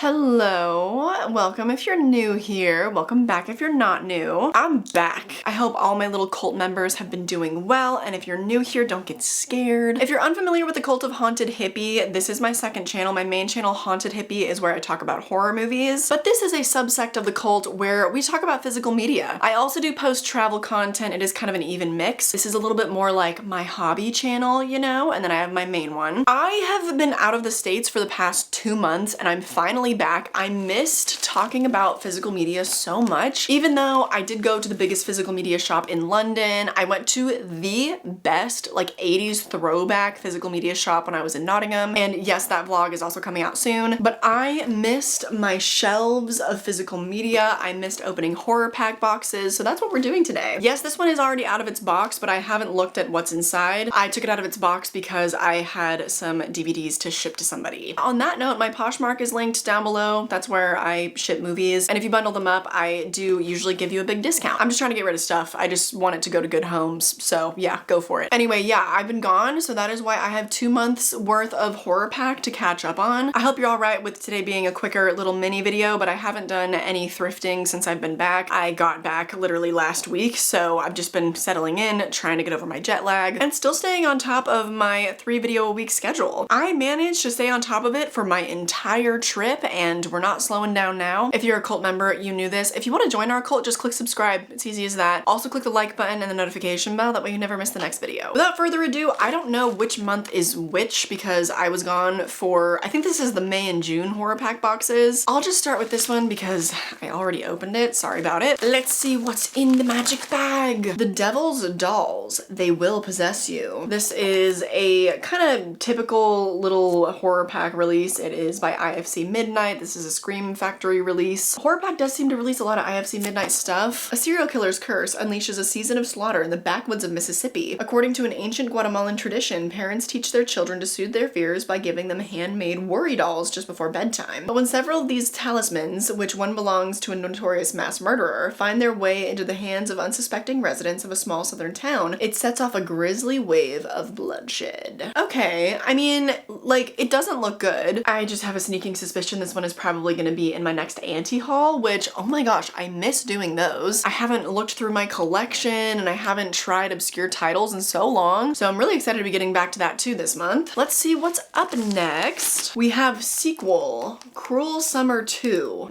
Hello, welcome if you're new here, welcome back if you're not new. I'm back. I hope all my little cult members have been doing well, and if you're new here, don't get scared. If you're unfamiliar with the cult of Haunted Hippie, this is my second channel. My main channel, Haunted Hippie, is where I talk about horror movies, but this is a subsect of the cult where we talk about physical media. I also do post travel content. It is kind of an even mix. This is a little bit more like my hobby channel, you know, and then I have my main one. I have been out of the States for the past 2 months, and I'm finally back. I missed talking about physical media so much. Even though I did go to the biggest physical media shop in London, I went to the best like 80s throwback physical media shop when I was in Nottingham. And yes, that vlog is also coming out soon, but I missed my shelves of physical media. I missed opening horror pack boxes. So that's what we're doing today. Yes, this one is already out of its box, but I haven't looked at what's inside. I took it out of its box because I had some DVDs to ship to somebody. On that note, my Poshmark is linked down below. That's where I ship movies. And if you bundle them up, I do usually give you a big discount. I'm just trying to get rid of stuff. I just want it to go to good homes. So yeah, go for it. Anyway, yeah, I've been gone. So that is why I have 2 months worth of horror pack to catch up on. I hope you're all right with today being a quicker little mini video, but I haven't done any thrifting since I've been back. I got back literally last week. So I've just been settling in, trying to get over my jet lag and still staying on top of my 3 video a week schedule. I managed to stay on top of it for my entire trip, and we're not slowing down now. If you're a cult member, you knew this. If you want to join our cult, just click subscribe. It's easy as that. Also click the like button and the notification bell, that way you never miss the next video. Without further ado, I don't know which month is which because I was gone for, I think this is the May and June horror pack boxes. I'll just start with this one because I already opened it. Sorry about it. Let's see what's in the magic bag. The Devil's Dolls, They Will Possess You. This is a kind of typical little horror pack release. It is by IFC Midnight. This is a Scream Factory release. Horror pack does seem to release a lot of IFC Midnight stuff. A serial killer's curse unleashes a season of slaughter in the backwoods of Mississippi. According to an ancient Guatemalan tradition, parents teach their children to soothe their fears by giving them handmade worry dolls just before bedtime. But when several of these talismans, which one belongs to a notorious mass murderer, find their way into the hands of unsuspecting residents of a small southern town, it sets off a grisly wave of bloodshed. Okay, I mean, like, it doesn't look good. I just have a sneaking suspicion this one is probably gonna be in my next anti-haul, which, oh my gosh, I miss doing those. I haven't looked through my collection and I haven't tried obscure titles in so long, so I'm really excited to be getting back to that too this month. Let's see what's up next. We have Sequel, Cruel Summer 2.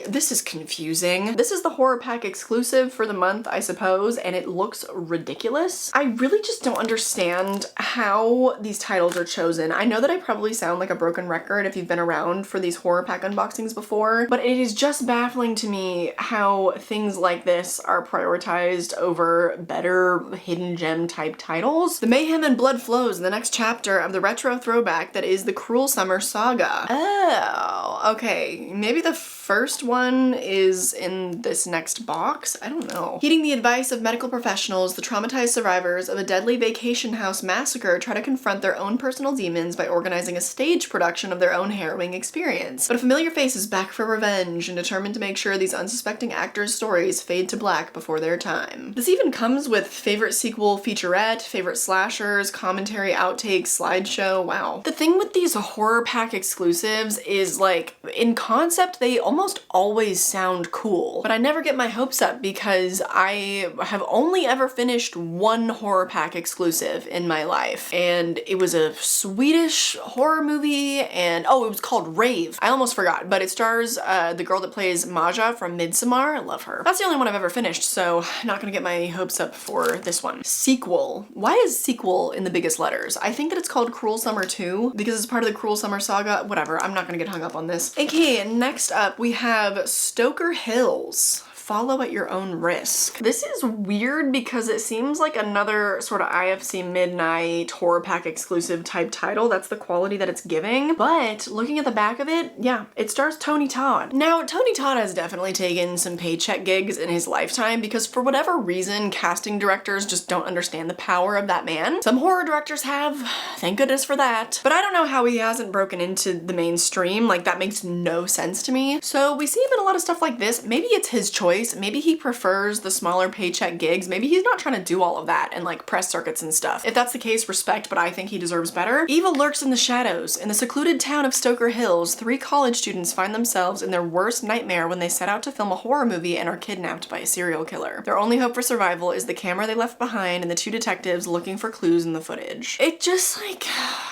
This is confusing. This is the horror pack exclusive for the month, I suppose, and it looks ridiculous. I really just don't understand how these titles are chosen. I know that I probably sound like a broken record if you've been around for these horror pack unboxings before, but it is just baffling to me how things like this are prioritized over better hidden gem type titles. The mayhem and blood flows in the next chapter of the retro throwback that is the Cruel Summer Saga. Oh, okay. Maybe the first one is in this next box? I don't know. Heeding the advice of medical professionals, the traumatized survivors of a deadly vacation house massacre try to confront their own personal demons by organizing a stage production of their own harrowing experience. But a familiar face is back for revenge and determined to make sure these unsuspecting actors' stories fade to black before their time. This even comes with favorite sequel featurette, favorite slashers, commentary, outtakes, slideshow. Wow. The thing with these horror pack exclusives is, like, in concept, they almost always sound cool, but I never get my hopes up because I have only ever finished one horror pack exclusive in my life, and it was a Swedish horror movie, and oh, it was called Rave. I almost forgot, but it stars the girl that plays Maja from Midsommar. I love her. That's the only one I've ever finished, so not gonna get my hopes up for this one. Sequel. Why is sequel in the biggest letters? I think that it's called Cruel Summer 2 because it's part of the Cruel Summer Saga. Whatever, I'm not gonna get hung up on this. Okay, next up we have Stoker Hills. Follow at your own risk. This is weird because it seems like another sort of IFC Midnight horror pack exclusive type title. That's the quality that it's giving. But looking at the back of it, yeah, it stars Tony Todd. Now, Tony Todd has definitely taken some paycheck gigs in his lifetime because for whatever reason, casting directors just don't understand the power of that man. Some horror directors have, thank goodness for that. But I don't know how he hasn't broken into the mainstream. Like, that makes no sense to me. So we see him in a lot of stuff like this. Maybe it's his choice choice. Maybe he prefers the smaller paycheck gigs. Maybe he's not trying to do all of that and like press circuits and stuff. If that's the case, respect, but I think he deserves better. Evil lurks in the shadows. In the secluded town of Stoker Hills, 3 college students find themselves in their worst nightmare when they set out to film a horror movie and are kidnapped by a serial killer. Their only hope for survival is the camera they left behind and the 2 detectives looking for clues in the footage. It just like,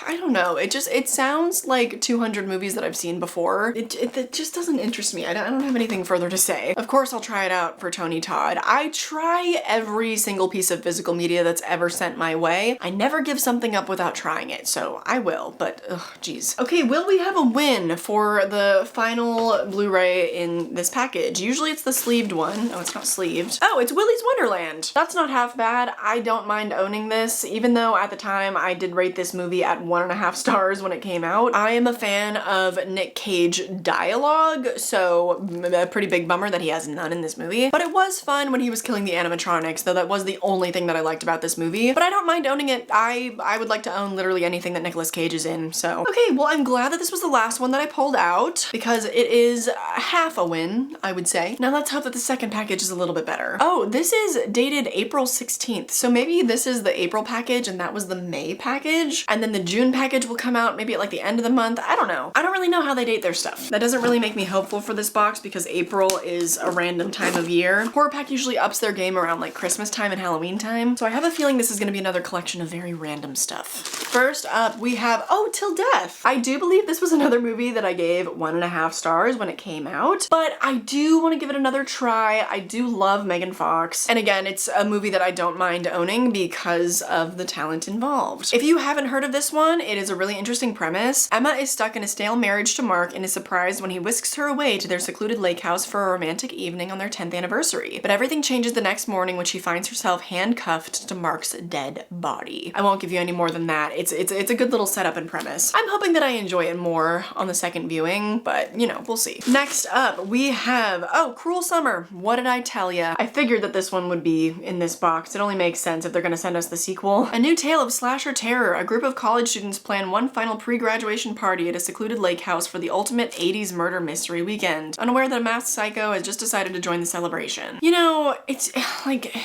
I don't know. It sounds like 200 movies that I've seen before. It just doesn't interest me. I don't have anything further to say. Of course, I'll try it out for Tony Todd. I try every single piece of physical media that's ever sent my way. I never give something up without trying it, so I will, but ugh, geez. Okay, will we have a win for the final Blu-ray in this package? Usually it's the sleeved one. Oh, it's not sleeved. Oh, it's Willy's Wonderland. That's not half bad. I don't mind owning this, even though at the time I did rate this movie at 1.5 stars when it came out. I am a fan of Nick Cage dialogue, so a pretty big bummer that he has none in this movie. But it was fun when he was killing the animatronics, though that was the only thing that I liked about this movie. But I don't mind owning it. I would like to own literally anything that Nicolas Cage is in, so. Okay, well, I'm glad that this was the last one that I pulled out because it is half a win, I would say. Now let's hope that the second package is a little bit better. Oh, this is dated April 16th, so maybe this is the April package and that was the May package, and then the June package will come out maybe at like the end of the month. I don't know. I don't really know how they date their stuff. That doesn't really make me hopeful for this box because April is a random time of year. Horror Pack usually ups their game around like Christmas time and Halloween time, so I have a feeling this is gonna be another collection of very random stuff. First up, we have, oh, Till Death. I do believe this was another movie that I gave 1.5 stars when it came out, but I do want to give it another try. I do love Megan Fox, and again, it's a movie that I don't mind owning because of the talent involved. If you haven't heard of this one, it is a really interesting premise. Emma is stuck in a stale marriage to Mark and is surprised when he whisks her away to their secluded lake house for a romantic evening on their 10th anniversary. But everything changes the next morning when she finds herself handcuffed to Mark's dead body. I won't give you any more than that. It's a good little setup and premise. I'm hoping that I enjoy it more on the second viewing, but you know, we'll see. Next up, we have, oh, Cruel Summer. What did I tell ya? I figured that this one would be in this box. It only makes sense if they're gonna send us the sequel. A new tale of slasher terror. A group of college students plan one final pre-graduation party at a secluded lake house for the ultimate 80s murder mystery weekend, unaware that a masked psycho has just decided to join the celebration. You know, it's like,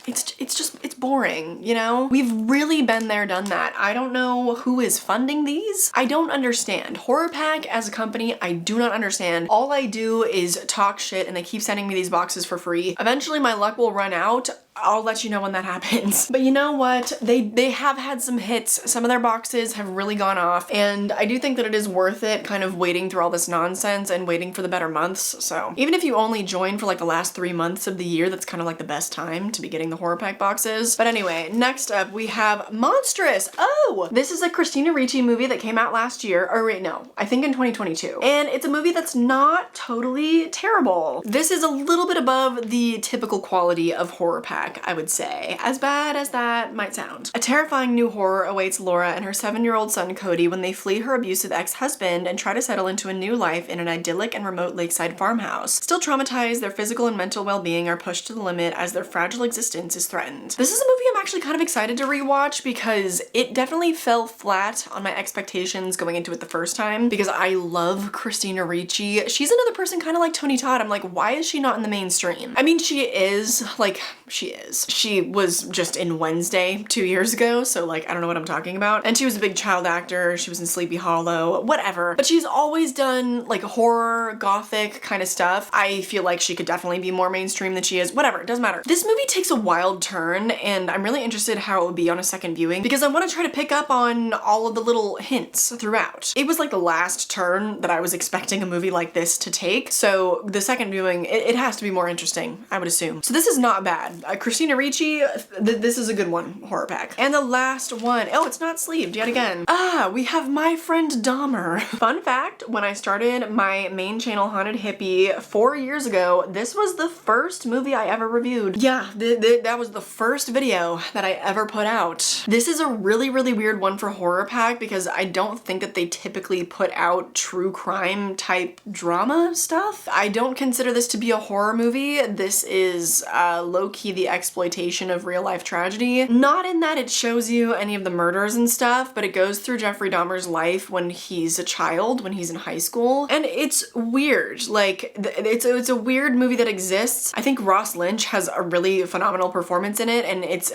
it's boring, you know? We've really been there, done that. I don't know who is funding these. I don't understand. Horror Pack as a company, I do not understand. All I do is talk shit and they keep sending me these boxes for free. Eventually my luck will run out. I'll let you know when that happens. But you know what? They have had some hits. Some of their boxes have really gone off, and I do think that it is worth it kind of waiting through all this nonsense and waiting for the better months. So even if you only join for like the last 3 months of the year, that's kind of like the best time to be getting the Horror Pack boxes. But anyway, next up we have Monstrous. Oh, this is a Christina Ricci movie that came out last year, or wait, no, I think in 2022. And it's a movie that's not totally terrible. This is a little bit above the typical quality of Horror Pack, I would say, as bad as that might sound. A terrifying new horror awaits Laura and her 7-year-old son Cody when they flee her abusive ex-husband and try to settle into a new life in an idyllic and remote lakeside farmhouse. Still traumatized, their physical and mental well-being are pushed to the limit as their fragile existence is threatened. This is a movie I'm actually kind of excited to rewatch because it definitely fell flat on my expectations going into it the first time because I love Christina Ricci. She's another person kind of like Tony Todd. I'm like, why is she not in the mainstream? I mean, she is, like, she is. She was just in Wednesday 2 years ago, so like, I don't know what I'm talking about. And she was a big child actor. She was in Sleepy Hollow, whatever. But she's always done like horror, gothic kind of stuff. I feel like she could definitely be more mainstream than she is. Whatever, it doesn't matter. This movie takes a wild turn, and I'm really interested how it would be on a second viewing because I want to try to pick up on all of the little hints throughout. It was like the last turn that I was expecting a movie like this to take, so the second viewing, it has to be more interesting, I would assume. So this is not bad. Christina Ricci, this is a good one, Horror Pack. And the last one, oh, it's not sleeved yet again. We have My Friend Dahmer. Fun fact, when I started my main channel, Haunted Hippie, 4 years ago, this was the first movie I ever reviewed. Yeah, that was the first video that I ever put out. This is a really, really weird one for Horror Pack because I don't think that they typically put out true crime type drama stuff. I don't consider this to be a horror movie. This is low-key the exploitation of real life tragedy. Not in that it shows you any of the murders and stuff, but it goes through Jeffrey Dahmer's life when he's a child, when he's in high school. And it's weird. Like, it's a weird movie that exists. I think Ross Lynch has a really phenomenal performance in it, and it's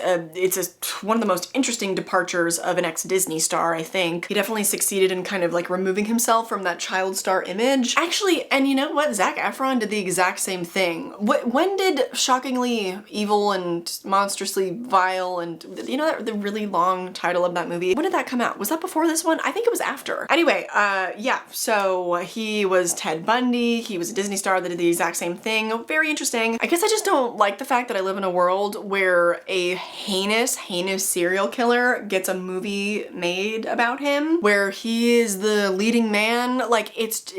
one of the most interesting departures of an ex-Disney star, I think. He definitely succeeded in kind of like removing himself from that child star image. Actually, and you know what? Zac Efron did the exact same thing. When did Shockingly Evil and Monstrously Vile and, you know, the really long title of that movie, when did that come out? Was that before this one? I think it was after. Anyway, yeah, so he was Ted Bundy. He was a Disney star that did the exact same thing. Very interesting. I guess I just don't like the fact that I live in a world where a heinous serial killer gets a movie made about him, where he is the leading man. Like, it's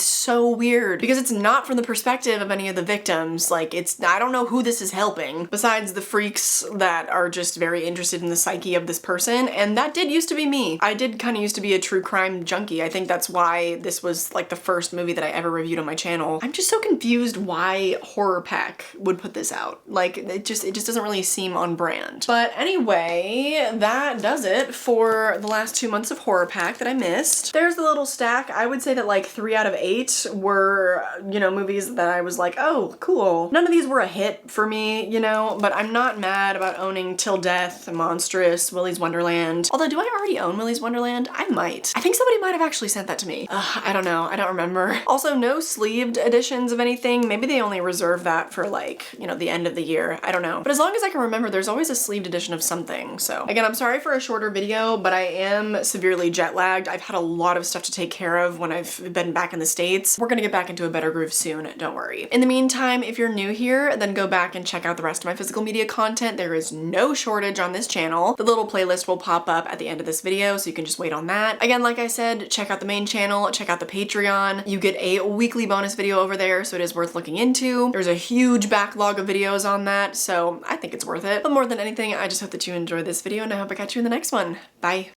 so weird because it's not from the perspective of any of the victims. Like, I don't know who this is helping besides the freaks that are just very interested in the psyche of this person. And that did used to be me. I did kind of used to be a true crime junkie. I think that's why this was like the first movie that I ever reviewed on my channel. I'm just so confused why Horror Pack would put this out. Like, it just doesn't really seem on brand. But anyway, that does it for the last 2 months of Horror Pack that I missed. There's the little stack. I would say that like 3 out of 8 were, you know, movies that I was like, oh, cool. None of these were a hit for me, you know, but I'm not mad about owning Till Death, Monstrous, Willy's Wonderland. Although, do I already own Willy's Wonderland? I might. I think somebody might have actually sent that to me. I don't know. I don't remember. Also, no sleeved editions of anything. Maybe they only reserve that for like, you know, the end of the year. I don't know. But as long as I can remember, there's always a sleeved edition of something. So again, I'm sorry for a shorter video, but I am severely jet lagged. I've had a lot of stuff to take care of when I've been back in the States. We're gonna get back into a better groove soon, don't worry. In the meantime, if you're new here, then go back and check out the rest of my physical media content. There is no shortage on this channel. The little playlist will pop up at the end of this video, so you can just wait on that. Again, like I said, check out the main channel, check out the Patreon. You get a weekly bonus video over there, so it is worth looking into. There's a huge backlog of videos on that, so I think it's worth it. But more than anything, I just hope that you enjoyed this video, and I hope I catch you in the next one. Bye.